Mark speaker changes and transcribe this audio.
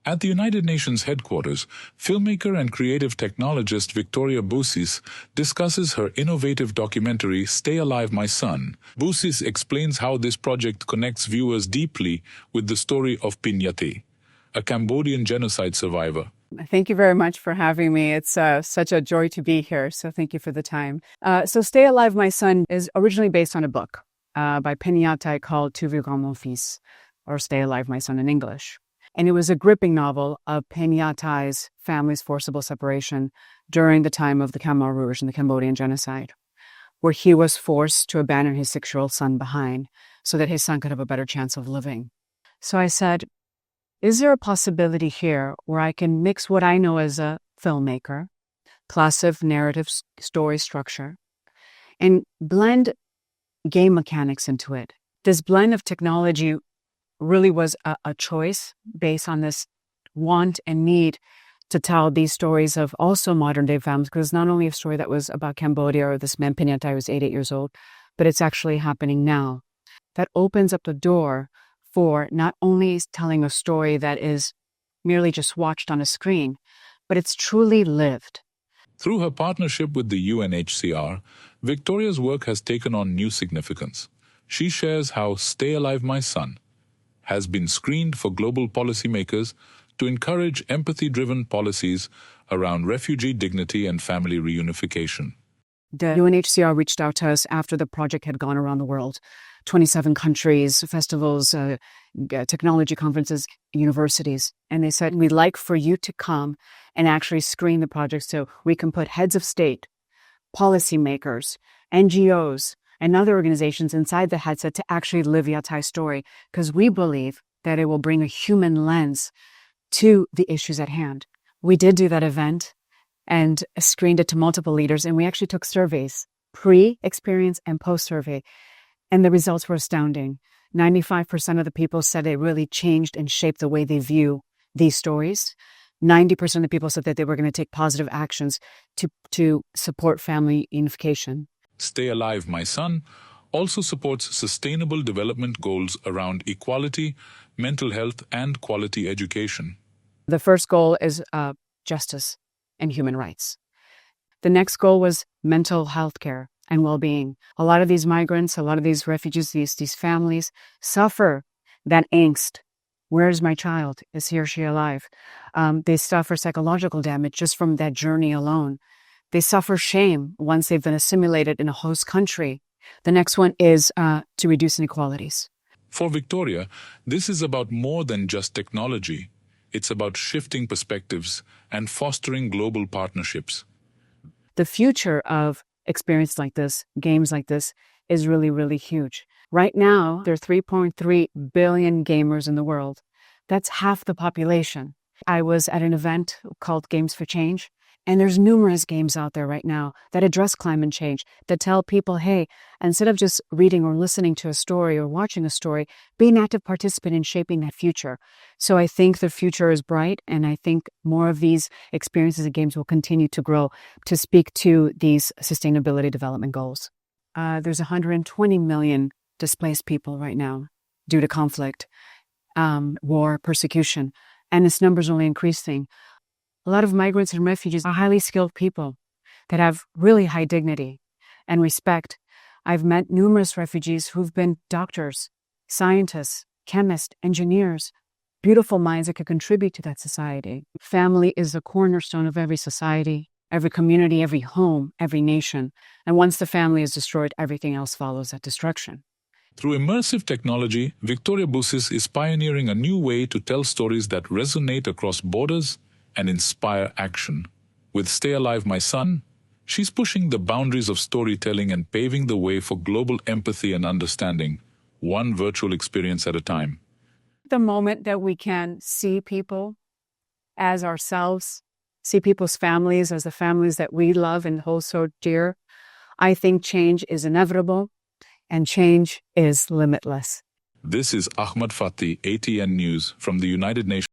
Speaker 1: At the United Nations headquarters, filmmaker and creative technologist Victoria Bousis discusses her innovative documentary Stay Alive, My Son. Bousis explains how this project connects viewers deeply with the story of Pin Yathay, a Cambodian genocide survivor.
Speaker 2: Thank you very much for having me. It's such a joy to be here, so thank you for the time. So Stay Alive, My Son is originally based on a book by Pin Yathay called Tu veux grand mon fils, or Stay Alive, My Son in English. And it was a gripping novel of Pin Yathay's family's forcible separation during the time of the Khmer Rouge and the Cambodian genocide, where he was forced to abandon his 6-year-old son behind so that his son could have a better chance of living. So I said, is there a possibility here where I can mix what I know as a filmmaker, classic narrative story structure, and blend game mechanics into it? This blend of technology really was a choice based on this want and need to tell these stories of also modern-day families, because it's not only a story that was about Cambodia or this man Pin Yathay was 8 years old, but it's actually happening now. That opens up the door for not only telling a story that is merely just watched on a screen, but it's truly lived.
Speaker 1: Through her partnership with the UNHCR, Victoria's work has taken on new significance. She shares how Stay Alive, My Son has been screened for global policymakers to encourage empathy-driven policies around refugee dignity and family reunification.
Speaker 2: The UNHCR reached out to us after the project had gone around the world, 27 countries, festivals, technology conferences, universities. And they said, we'd like for you to come and actually screen the project so we can put heads of state, policymakers, NGOs, and other organizations inside the headset to actually live Yathay's story, because we believe that it will bring a human lens to the issues at hand. We did do that event and screened it to multiple leaders, and we actually took surveys, pre-experience and post-survey, and the results were astounding. 95% of the people said it really changed and shaped the way they view these stories. 90% of the people said that they were going to take positive actions to support family unification.
Speaker 1: Stay Alive, My Son also supports sustainable development goals around equality, mental health, and quality education.
Speaker 2: The first goal is justice and human rights. The next goal was mental health care and well-being. A lot of these migrants, a lot of these refugees, these families suffer that angst. Where's my child? Is he or she alive? They suffer psychological damage just from that journey alone. They suffer shame once they've been assimilated in a host country. The next one is to reduce inequalities.
Speaker 1: For Victoria, this is about more than just technology. It's about shifting perspectives and fostering global partnerships.
Speaker 2: The future of experience like this, games like this, is really, really huge. Right now, there are 3.3 billion gamers in the world. That's half the population. I was at an event called Games for Change, and there's numerous games out there right now that address climate change, that tell people, hey, instead of just reading or listening to a story or watching a story, be an active participant in shaping that future. So I think the future is bright, and I think more of these experiences and games will continue to grow to speak to these sustainability development goals. There's 120 million displaced people right now due to conflict, war, persecution, and this number is only increasing. A lot of migrants and refugees are highly skilled people that have really high dignity and respect. I've met numerous refugees who've been doctors, scientists, chemists, engineers, beautiful minds that could contribute to that society. Family is the cornerstone of every society, every community, every home, every nation. And once the family is destroyed, everything else follows that destruction.
Speaker 1: Through immersive technology, Victoria Bousis is pioneering a new way to tell stories that resonate across borders and inspire action. With Stay Alive, My Son, she's pushing the boundaries of storytelling and paving the way for global empathy and understanding, one virtual experience at a time.
Speaker 2: The moment that we can see people as ourselves, see people's families as the families that we love and hold so dear, I think change is inevitable and change is limitless.
Speaker 1: This is Ahmad Fatih, ATN News from the United Nations.